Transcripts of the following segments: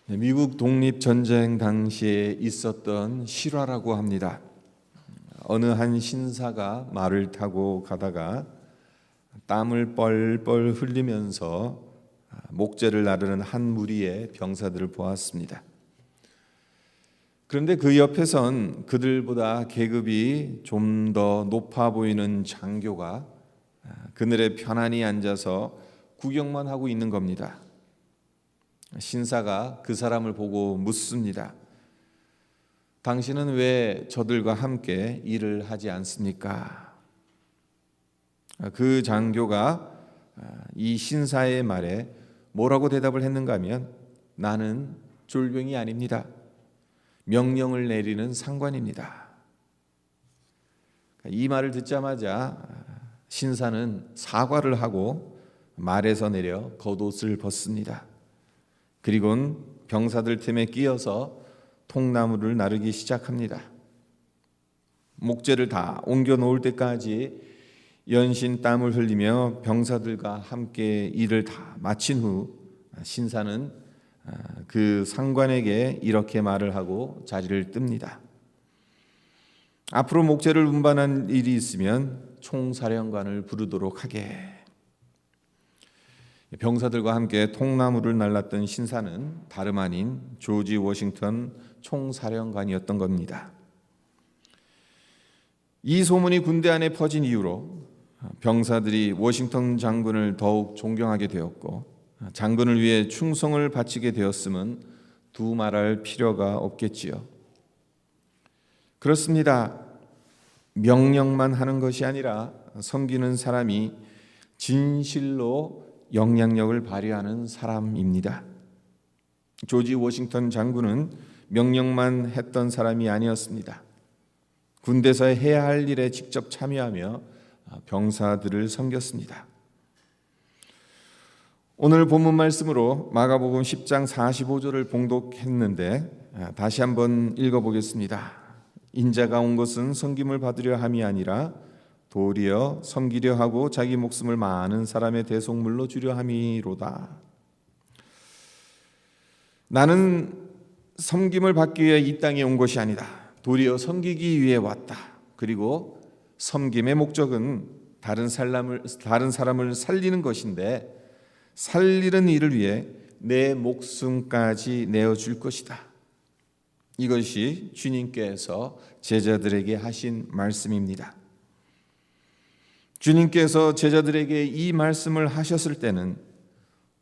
미국 독립전쟁 당시에 있었던 실화라고 합니다. 어느 한 신사가 말을 타고 가다가 땀을 뻘뻘 흘리면서 목재를 나르는 한 무리의 병사들을 보았습니다. 그런데 그 옆에선 그들보다 계급이 좀 더 높아 보이는 장교가 그늘에 편안히 앉아서 구경만 하고 있는 겁니다. 신사가 그 사람을 보고 묻습니다. 당신은 왜 저들과 함께 일을 하지 않습니까? 그 장교가 이 신사의 말에 뭐라고 대답을 했는가 하면, 나는 졸병이 아닙니다. 명령을 내리는 상관입니다. 이 말을 듣자마자 신사는 사과를 하고 말에서 내려 겉옷을 벗습니다. 그리고는 병사들 틈에 끼어서 통나무를 나르기 시작합니다. 목재를 다 옮겨 놓을 때까지 연신 땀을 흘리며 병사들과 함께 일을 다 마친 후 신사는 그 상관에게 이렇게 말을 하고 자리를 뜹니다. 앞으로 목재를 운반한 일이 있으면 총사령관을 부르도록 하게. 병사들과 함께 통나무를 날랐던 신사는 다름 아닌 조지 워싱턴 총사령관이었던 겁니다. 이 소문이 군대 안에 퍼진 이후로 병사들이 워싱턴 장군을 더욱 존경하게 되었고, 장군을 위해 충성을 바치게 되었음은 두말할 필요가 없겠지요. 그렇습니다. 명령만 하는 것이 아니라 섬기는 사람이 진실로 영향력을 발휘하는 사람입니다. 조지 워싱턴 장군은 명령만 했던 사람이 아니었습니다. 군대에서 해야 할 일에 직접 참여하며 병사들을 섬겼습니다. 오늘 본문 말씀으로 마가복음 10장 45절을 봉독했는데 다시 한번 읽어보겠습니다. 인자가 온 것은 섬김을 받으려 함이 아니라 도리어 섬기려 하고 자기 목숨을 많은 사람의 대속물로 주려 함이로다. 나는 섬김을 받기 위해 이 땅에 온 것이 아니다. 도리어 섬기기 위해 왔다. 그리고 섬김의 목적은 다른 사람을 살리는 것인데, 살리는 일을 위해 내 목숨까지 내어줄 것이다. 이것이 주님께서 제자들에게 하신 말씀입니다. 주님께서 제자들에게 이 말씀을 하셨을 때는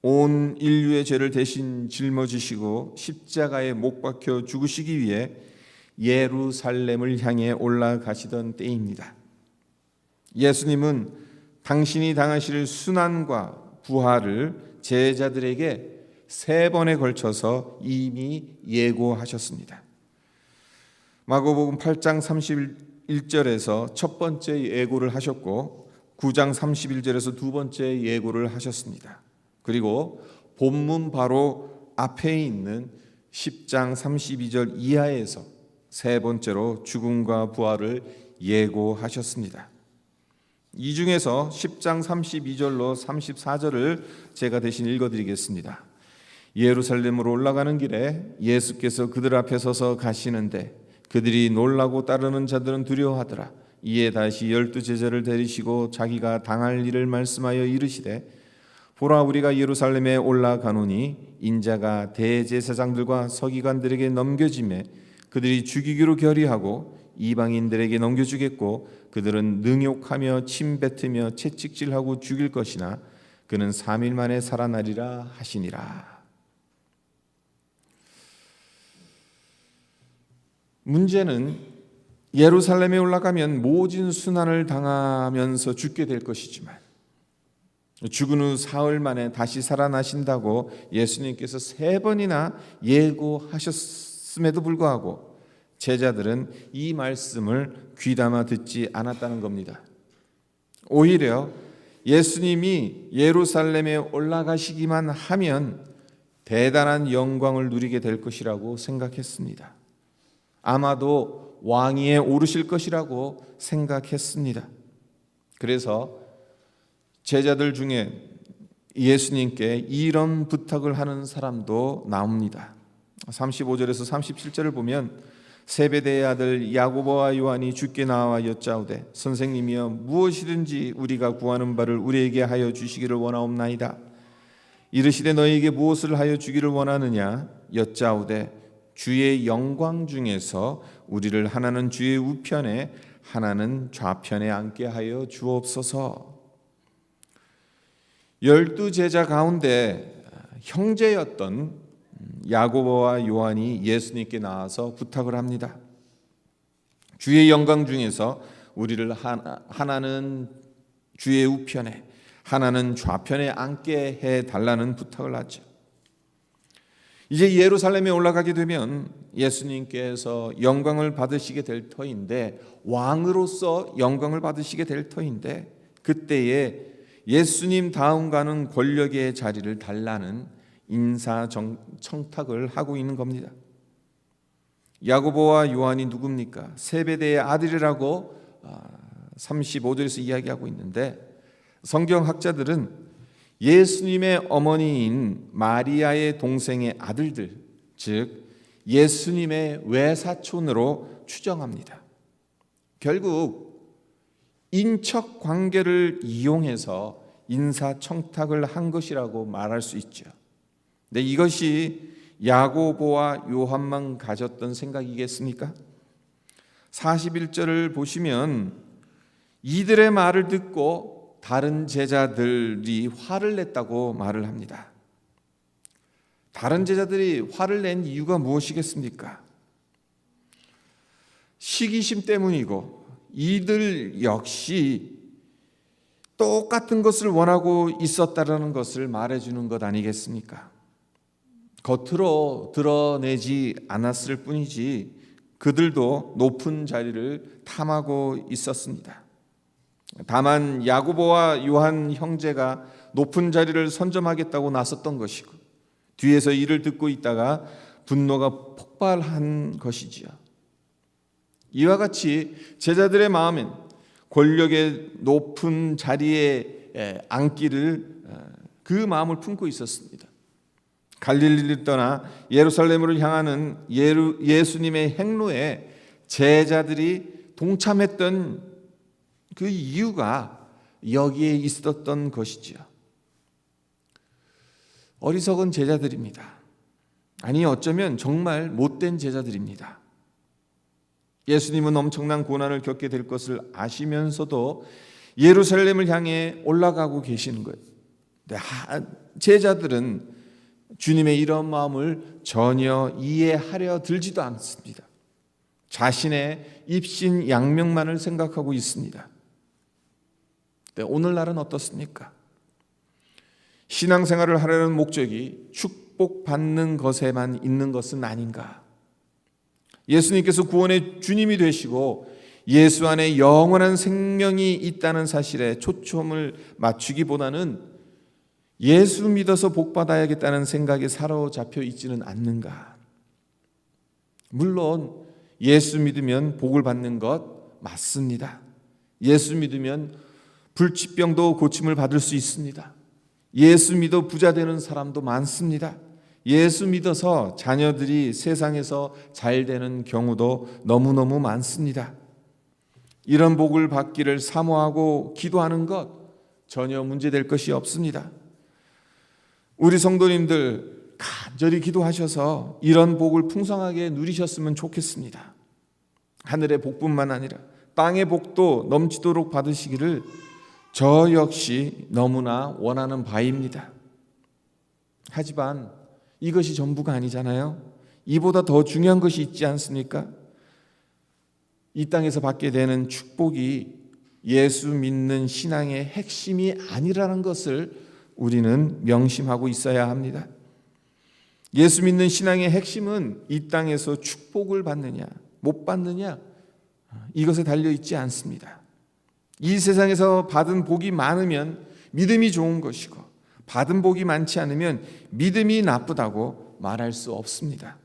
온 인류의 죄를 대신 짊어지시고 십자가에 못 박혀 죽으시기 위해 예루살렘을 향해 올라가시던 때입니다. 예수님은 당신이 당하실 순환과 부활을 제자들에게 3번에 걸쳐서 이미 예고하셨습니다. 마가복음 8장 31절에서 첫 번째 예고를 하셨고 9장 31절에서 두 번째 예고를 하셨습니다. 그리고 본문 바로 앞에 있는 10장 32절 이하에서 3번째로 죽음과 부활을 예고하셨습니다. 이 중에서 10장 32절로 34절을 제가 대신 읽어드리겠습니다. 예루살렘으로 올라가는 길에 예수께서 그들 앞에 서서 가시는데 그들이 놀라고 따르는 자들은 두려워하더라. 이에 다시 12 제자를 데리시고 자기가 당할 일을 말씀하여 이르시되, 보라, 우리가 예루살렘에 올라가노니 인자가 대제사장들과 서기관들에게 넘겨지매 그들이 죽이기로 결의하고 이방인들에게 넘겨주겠고, 그들은 능욕하며 침뱉으며 채찍질하고 죽일 것이나 그는 3일 만에 살아나리라 하시니라. 문제는 예루살렘에 올라가면 모진 순환을 당하면서 죽게 될 것이지만 죽은 후 사흘 만에 다시 살아나신다고 예수님께서 3번이나 예고하셨음에도 불구하고 제자들은 이 말씀을 귀담아 듣지 않았다는 겁니다. 오히려 예수님이 예루살렘에 올라가시기만 하면 대단한 영광을 누리게 될 것이라고 생각했습니다. 아마도 왕위에 오르실 것이라고 생각했습니다. 그래서 제자들 중에 예수님께 이런 부탁을 하는 사람도 나옵니다. 35절에서 37절을 보면 세베대의 아들 야고보와 요한이 주께 나와 여짜오되 선생님이여 무엇이든지 우리가 구하는 바를 우리에게 하여 주시기를 원하옵나이다. 이르시되 너희에게 무엇을 하여 주기를 원하느냐 여짜오되 주의 영광 중에서 우리를 하나는 주의 우편에 하나는 좌편에 앉게 하여 주옵소서. 12제자 가운데 형제였던 야고보와 요한이 예수님께 나와서 부탁을 합니다. 주의 영광 중에서 우리를 하나는 주의 우편에 하나는 좌편에 앉게 해달라는 부탁을 하죠. 이제 예루살렘에 올라가게 되면 예수님께서 영광을 받으시게 될 터인데, 왕으로서 영광을 받으시게 될 터인데, 그때에 예수님 다음 가는 권력의 자리를 달라는 인사청탁을 하고 있는 겁니다. 야고보와 요한이 누굽니까? 세베대의 아들이라고 35절에서 이야기하고 있는데, 성경학자들은 예수님의 어머니인 마리아의 동생의 아들들, 즉 예수님의 외사촌으로 추정합니다. 결국 인척 관계를 이용해서 인사청탁을 한 것이라고 말할 수 있죠. 근데 이것이 야고보와 요한만 가졌던 생각이겠습니까? 41절을 보시면 이들의 말을 듣고 다른 제자들이 화를 냈다고 말을 합니다. 다른 제자들이 화를 낸 이유가 무엇이겠습니까? 시기심 때문이고, 이들 역시 똑같은 것을 원하고 있었다라는 것을 말해주는 것 아니겠습니까? 겉으로 드러내지 않았을 뿐이지 그들도 높은 자리를 탐하고 있었습니다. 다만 야고보와 요한 형제가 높은 자리를 선점하겠다고 나섰던 것이고, 뒤에서 이를 듣고 있다가 분노가 폭발한 것이지요. 이와 같이 제자들의 마음엔 권력의 높은 자리에 앉기를 그 마음을 품고 있었습니다. 갈릴리를 떠나 예루살렘으로 향하는 예수님의 행로에 제자들이 동참했던 그 이유가 여기에 있었던 것이지요. 어리석은 제자들입니다. 아니, 어쩌면 정말 못된 제자들입니다. 예수님은 엄청난 고난을 겪게 될 것을 아시면서도 예루살렘을 향해 올라가고 계시는 거예요. 제자들은 주님의 이런 마음을 전혀 이해하려 들지도 않습니다. 자신의 입신 양명만을 생각하고 있습니다. 오늘날은 어떻습니까? 신앙생활을 하려는 목적이 축복받는 것에만 있는 것은 아닌가? 예수님께서 구원의 주님이 되시고 예수 안에 영원한 생명이 있다는 사실에 초점을 맞추기보다는 예수 믿어서 복받아야겠다는 생각에 사로잡혀 있지는 않는가? 물론 예수 믿으면 복을 받는 것 맞습니다. 예수 믿으면 불치병도 고침을 받을 수 있습니다. 예수 믿어 부자 되는 사람도 많습니다. 예수 믿어서 자녀들이 세상에서 잘 되는 경우도 너무너무 많습니다. 이런 복을 받기를 사모하고 기도하는 것 전혀 문제될 것이 없습니다. 우리 성도님들 간절히 기도하셔서 이런 복을 풍성하게 누리셨으면 좋겠습니다. 하늘의 복뿐만 아니라 땅의 복도 넘치도록 받으시기를 저 역시 너무나 원하는 바입니다. 하지만 이것이 전부가 아니잖아요. 이보다 더 중요한 것이 있지 않습니까? 이 땅에서 받게 되는 축복이 예수 믿는 신앙의 핵심이 아니라는 것을 우리는 명심하고 있어야 합니다. 예수 믿는 신앙의 핵심은 이 땅에서 축복을 받느냐 못 받느냐 이것에 달려있지 않습니다. 이 세상에서 받은 복이 많으면 믿음이 좋은 것이고, 받은 복이 많지 않으면 믿음이 나쁘다고 말할 수 없습니다.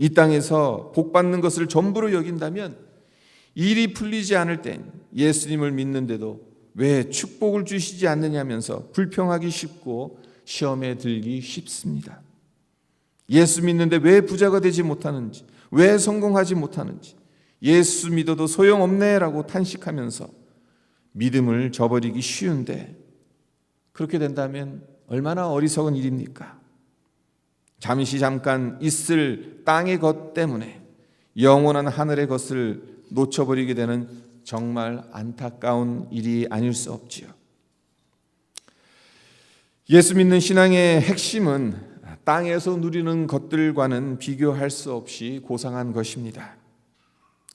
이 땅에서 복 받는 것을 전부로 여긴다면 일이 풀리지 않을 땐 예수님을 믿는데도 왜 축복을 주시지 않느냐면서 불평하기 쉽고 시험에 들기 쉽습니다. 예수 믿는데 왜 부자가 되지 못하는지, 왜 성공하지 못하는지, 예수 믿어도 소용없네라고 탄식하면서 믿음을 저버리기 쉬운데, 그렇게 된다면 얼마나 어리석은 일입니까? 잠깐 있을 땅의 것 때문에 영원한 하늘의 것을 놓쳐버리게 되는 정말 안타까운 일이 아닐 수 없지요. 예수 믿는 신앙의 핵심은 땅에서 누리는 것들과는 비교할 수 없이 고상한 것입니다.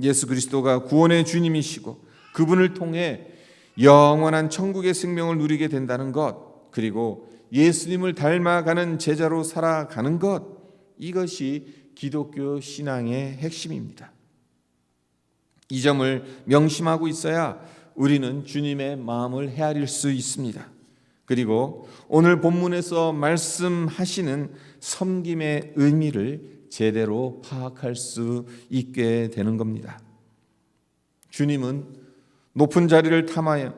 예수 그리스도가 구원의 주님이시고 그분을 통해 영원한 천국의 생명을 누리게 된다는 것, 그리고 예수님을 닮아가는 제자로 살아가는 것, 이것이 기독교 신앙의 핵심입니다. 이 점을 명심하고 있어야 우리는 주님의 마음을 헤아릴 수 있습니다. 그리고 오늘 본문에서 말씀하시는 섬김의 의미를 제대로 파악할 수 있게 되는 겁니다. 주님은 높은 자리를 탐하여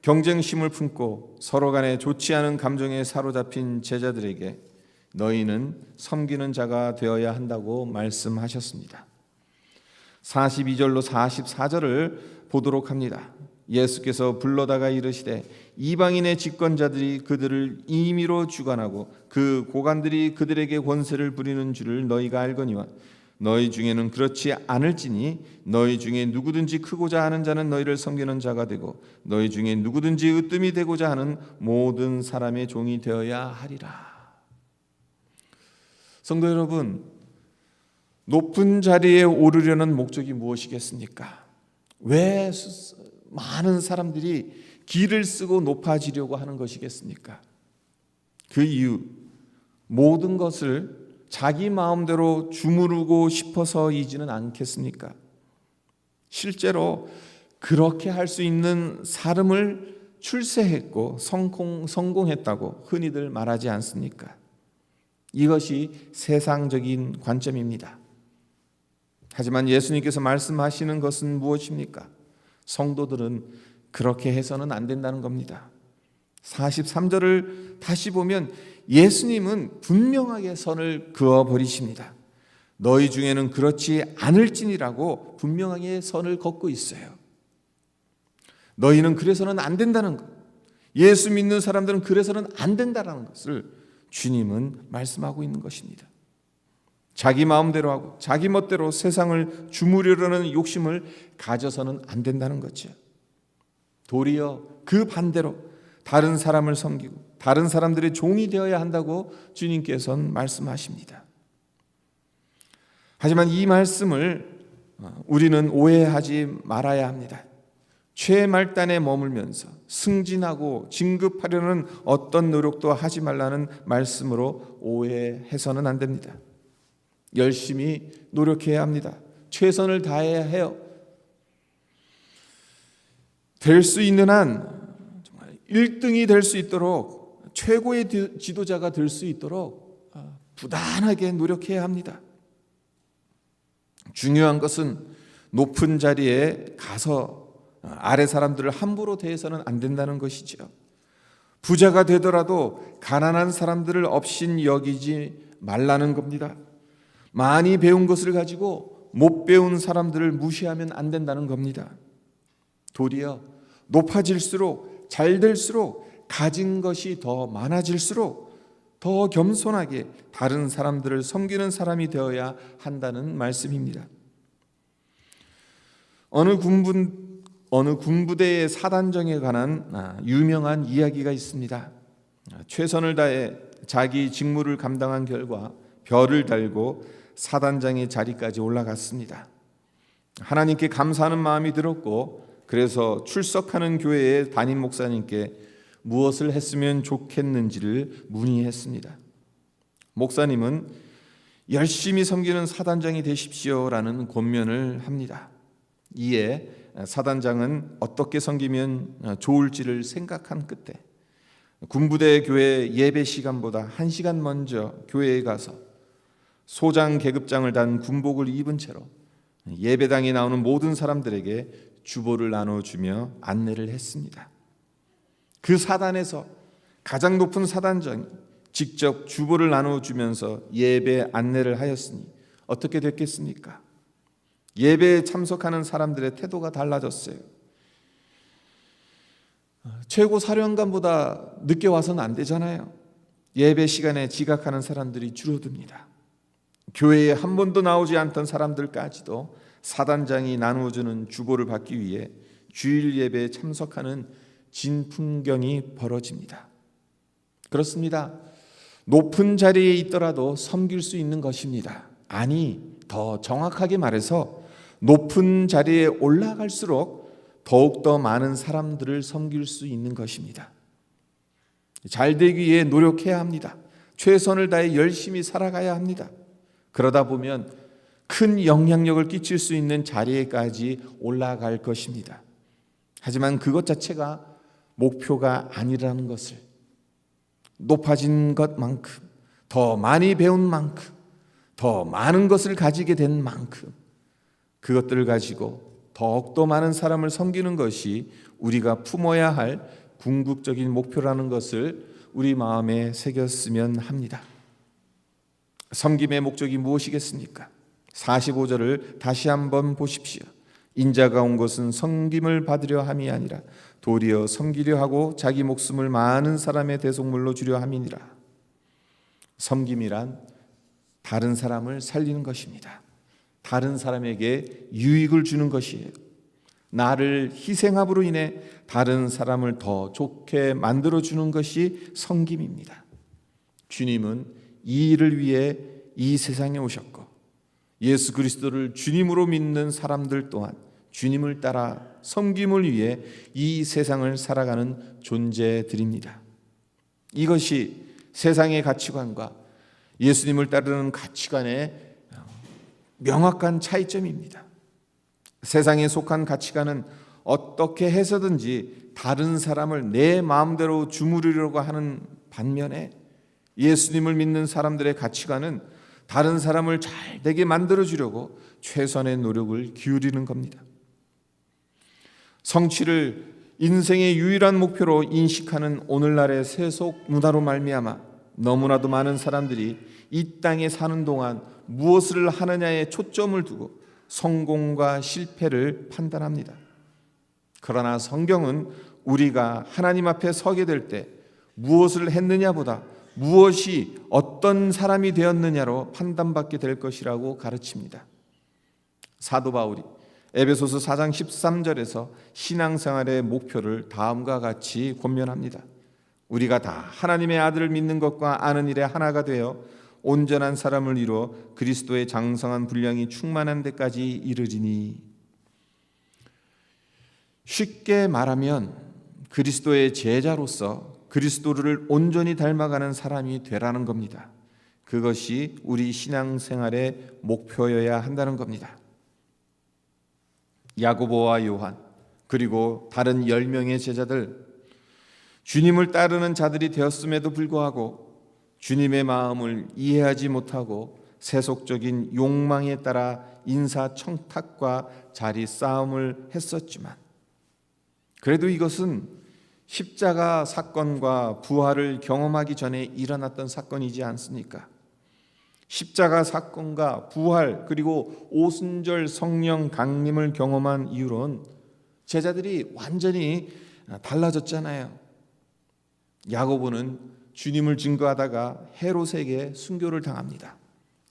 경쟁심을 품고 서로 간에 좋지 않은 감정에 사로잡힌 제자들에게 너희는 섬기는 자가 되어야 한다고 말씀하셨습니다. 42절로 44절을 보도록 합니다. 예수께서 불러다가 이르시되 이방인의 집권자들이 그들을 임의로 주관하고 그 고관들이 그들에게 권세를 부리는 줄을 너희가 알거니와 너희 중에는 그렇지 않을지니 너희 중에 누구든지 크고자 하는 자는 너희를 섬기는 자가 되고 너희 중에 누구든지 으뜸이 되고자 하는 모든 사람의 종이 되어야 하리라. 성도 여러분, 높은 자리에 오르려는 목적이 무엇이겠습니까? 왜 많은 사람들이 길을 쓰고 높아지려고 하는 것이겠습니까? 그 이유, 모든 것을 자기 마음대로 주무르고 싶어서이지는 않겠습니까? 실제로 그렇게 할 수 있는 사람을 출세했고 성공했다고 흔히들 말하지 않습니까? 이것이 세상적인 관점입니다. 하지만 예수님께서 말씀하시는 것은 무엇입니까? 성도들은 그렇게 해서는 안 된다는 겁니다. 43절을 다시 보면 예수님은 분명하게 선을 그어버리십니다. 너희 중에는 그렇지 않을지니라고 분명하게 선을 긋고 있어요. 너희는 그래서는 안 된다는 것, 예수 믿는 사람들은 그래서는 안 된다는 것을 주님은 말씀하고 있는 것입니다. 자기 마음대로 하고 자기 멋대로 세상을 주무르려는 욕심을 가져서는 안 된다는 거죠. 도리어 그 반대로 다른 사람을 섬기고 다른 사람들의 종이 되어야 한다고 주님께서는 말씀하십니다. 하지만 이 말씀을 우리는 오해하지 말아야 합니다. 최말단에 머물면서 승진하고 진급하려는 어떤 노력도 하지 말라는 말씀으로 오해해서는 안 됩니다. 열심히 노력해야 합니다. 최선을 다해야 해요. 될 수 있는 한 1등이 될 수 있도록, 최고의 지도자가 될 수 있도록 부단하게 노력해야 합니다. 중요한 것은 높은 자리에 가서 아래 사람들을 함부로 대해서는 안 된다는 것이죠. 부자가 되더라도 가난한 사람들을 업신 여기지 말라는 겁니다. 많이 배운 것을 가지고 못 배운 사람들을 무시하면 안 된다는 겁니다. 도리어 높아질수록 잘 될수록 가진 것이 더 많아질수록 더 겸손하게 다른 사람들을 섬기는 사람이 되어야 한다는 말씀입니다. 어느 군부대의 사단장에 관한 유명한 이야기가 있습니다. 최선을 다해 자기 직무를 감당한 결과 별을 달고 사단장의 자리까지 올라갔습니다. 하나님께 감사하는 마음이 들었고 그래서 출석하는 교회의 담임 목사님께 무엇을 했으면 좋겠는지를 문의했습니다. 목사님은 열심히 섬기는 사단장이 되십시오라는 권면을 합니다. 이에 사단장은 어떻게 섬기면 좋을지를 생각한 끝에 군부대 교회 예배 시간보다 1시간 먼저 교회에 가서 소장 계급장을 단 군복을 입은 채로 예배당에 나오는 모든 사람들에게 주보를 나눠주며 안내를 했습니다. 그 사단에서 가장 높은 사단장이 직접 주보를 나누어주면서 예배 안내를 하였으니 어떻게 됐겠습니까? 예배에 참석하는 사람들의 태도가 달라졌어요. 최고 사령관보다 늦게 와서는 안 되잖아요. 예배 시간에 지각하는 사람들이 줄어듭니다. 교회에 한 번도 나오지 않던 사람들까지도 사단장이 나누어주는 주보를 받기 위해 주일 예배에 참석하는 진풍경이 벌어집니다. 그렇습니다. 높은 자리에 있더라도 섬길 수 있는 것입니다. 아니, 더 정확하게 말해서 높은 자리에 올라갈수록 더욱더 많은 사람들을 섬길 수 있는 것입니다. 잘 되기 위해 노력해야 합니다. 최선을 다해 열심히 살아가야 합니다. 그러다 보면 큰 영향력을 끼칠 수 있는 자리에까지 올라갈 것입니다. 하지만 그것 자체가 목표가 아니라는 것을, 높아진 것만큼, 더 많이 배운 만큼, 더 많은 것을 가지게 된 만큼 그것들을 가지고 더욱더 많은 사람을 섬기는 것이 우리가 품어야 할 궁극적인 목표라는 것을 우리 마음에 새겼으면 합니다. 섬김의 목적이 무엇이겠습니까? 45절을 다시 한번 보십시오. 인자가 온 것은 섬김을 받으려 함이 아니라 도리어 섬기려 하고 자기 목숨을 많은 사람의 대속물로 주려 함이니라. 섬김이란 다른 사람을 살리는 것입니다. 다른 사람에게 유익을 주는 것이에요. 나를 희생함으로 인해 다른 사람을 더 좋게 만들어주는 것이 섬김입니다. 주님은 이 일을 위해 이 세상에 오셨고 예수 그리스도를 주님으로 믿는 사람들 또한 주님을 따라 섬김을 위해 이 세상을 살아가는 존재들입니다. 이것이 세상의 가치관과 예수님을 따르는 가치관의 명확한 차이점입니다. 세상에 속한 가치관은 어떻게 해서든지 다른 사람을 내 마음대로 주무르려고 하는 반면에 예수님을 믿는 사람들의 가치관은 다른 사람을 잘 되게 만들어주려고 최선의 노력을 기울이는 겁니다. 성취를 인생의 유일한 목표로 인식하는 오늘날의 세속 문화로 말미암아 너무나도 많은 사람들이 이 땅에 사는 동안 무엇을 하느냐에 초점을 두고 성공과 실패를 판단합니다. 그러나 성경은 우리가 하나님 앞에 서게 될 때 무엇을 했느냐보다 무엇이 어떤 사람이 되었느냐로 판단받게 될 것이라고 가르칩니다. 사도 바울이 에베소서 4장 13절에서 신앙생활의 목표를 다음과 같이 권면합니다. 우리가 다 하나님의 아들을 믿는 것과 아는 일에 하나가 되어 온전한 사람을 이루어 그리스도의 장성한 분량이 충만한 데까지 이르리니. 쉽게 말하면 그리스도의 제자로서 그리스도를 온전히 닮아가는 사람이 되라는 겁니다. 그것이 우리 신앙생활의 목표여야 한다는 겁니다. 야고보와 요한 그리고 다른 10명의 제자들, 주님을 따르는 자들이 되었음에도 불구하고 주님의 마음을 이해하지 못하고 세속적인 욕망에 따라 인사청탁과 자리 싸움을 했었지만 그래도 이것은 십자가 사건과 부활을 경험하기 전에 일어났던 사건이지 않습니까? 십자가 사건과 부활 그리고 오순절 성령 강림을 경험한 이후로는 제자들이 완전히 달라졌잖아요. 야고보는 주님을 증거하다가 헤롯에게 순교를 당합니다.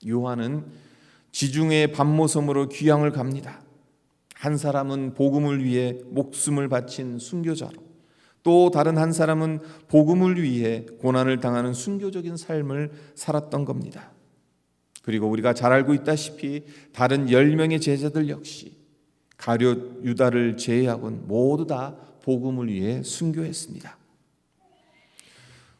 요한은 지중해 밤모섬으로 귀향을 갑니다. 한 사람은 복음을 위해 목숨을 바친 순교자로, 또 다른 한 사람은 복음을 위해 고난을 당하는 순교적인 삶을 살았던 겁니다. 그리고 우리가 잘 알고 있다시피 다른 10명의 제자들 역시 가룟 유다를 제외하고는 모두 다 복음을 위해 순교했습니다.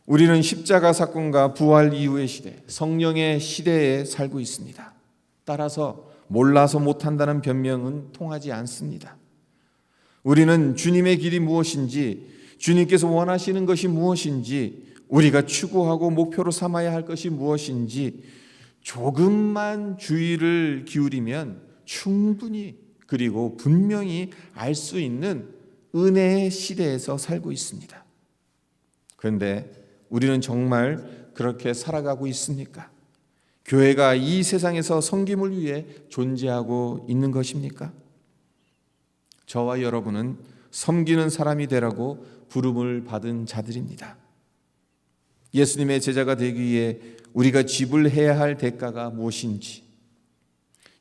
우리는 십자가 사건과 부활 이후의 시대, 성령의 시대에 살고 있습니다. 따라서 몰라서 못한다는 변명은 통하지 않습니다. 우리는 주님의 길이 무엇인지, 주님께서 원하시는 것이 무엇인지, 우리가 추구하고 목표로 삼아야 할 것이 무엇인지 조금만 주의를 기울이면 충분히 그리고 분명히 알 수 있는 은혜의 시대에서 살고 있습니다. 그런데 우리는 정말 그렇게 살아가고 있습니까? 교회가 이 세상에서 섬김을 위해 존재하고 있는 것입니까? 저와 여러분은 섬기는 사람이 되라고 부름을 받은 자들입니다. 예수님의 제자가 되기 위해 우리가 지불해야 할 대가가 무엇인지,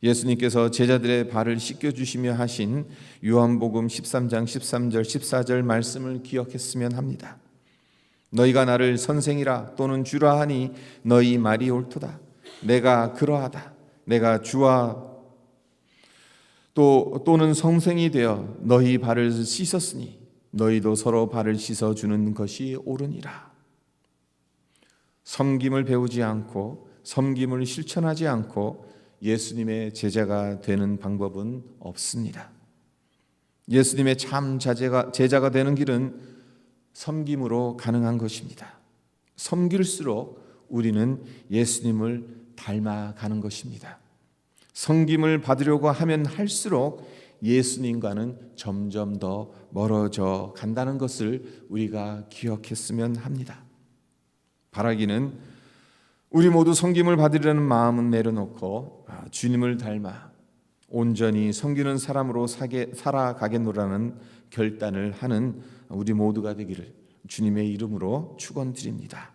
예수님께서 제자들의 발을 씻겨주시며 하신 요한복음 13장 13절 14절 말씀을 기억했으면 합니다. 너희가 나를 선생이라 또는 주라 하니 너희 말이 옳도다. 내가 그러하다. 내가 주와 또는 선생이 되어 너희 발을 씻었으니 너희도 서로 발을 씻어주는 것이 옳으니라. 섬김을 배우지 않고 섬김을 실천하지 않고 예수님의 제자가 되는 방법은 없습니다. 예수님의 참 제자가 되는 길은 섬김으로 가능한 것입니다. 섬길수록 우리는 예수님을 닮아가는 것입니다. 섬김을 받으려고 하면 할수록 예수님과는 점점 더 멀어져 간다는 것을 우리가 기억했으면 합니다. 바라기는 우리 모두 섬김을 받으려는 마음은 내려놓고 주님을 닮아 온전히 섬기는 사람으로 살아가겠노라는 결단을 하는 우리 모두가 되기를 주님의 이름으로 축원드립니다.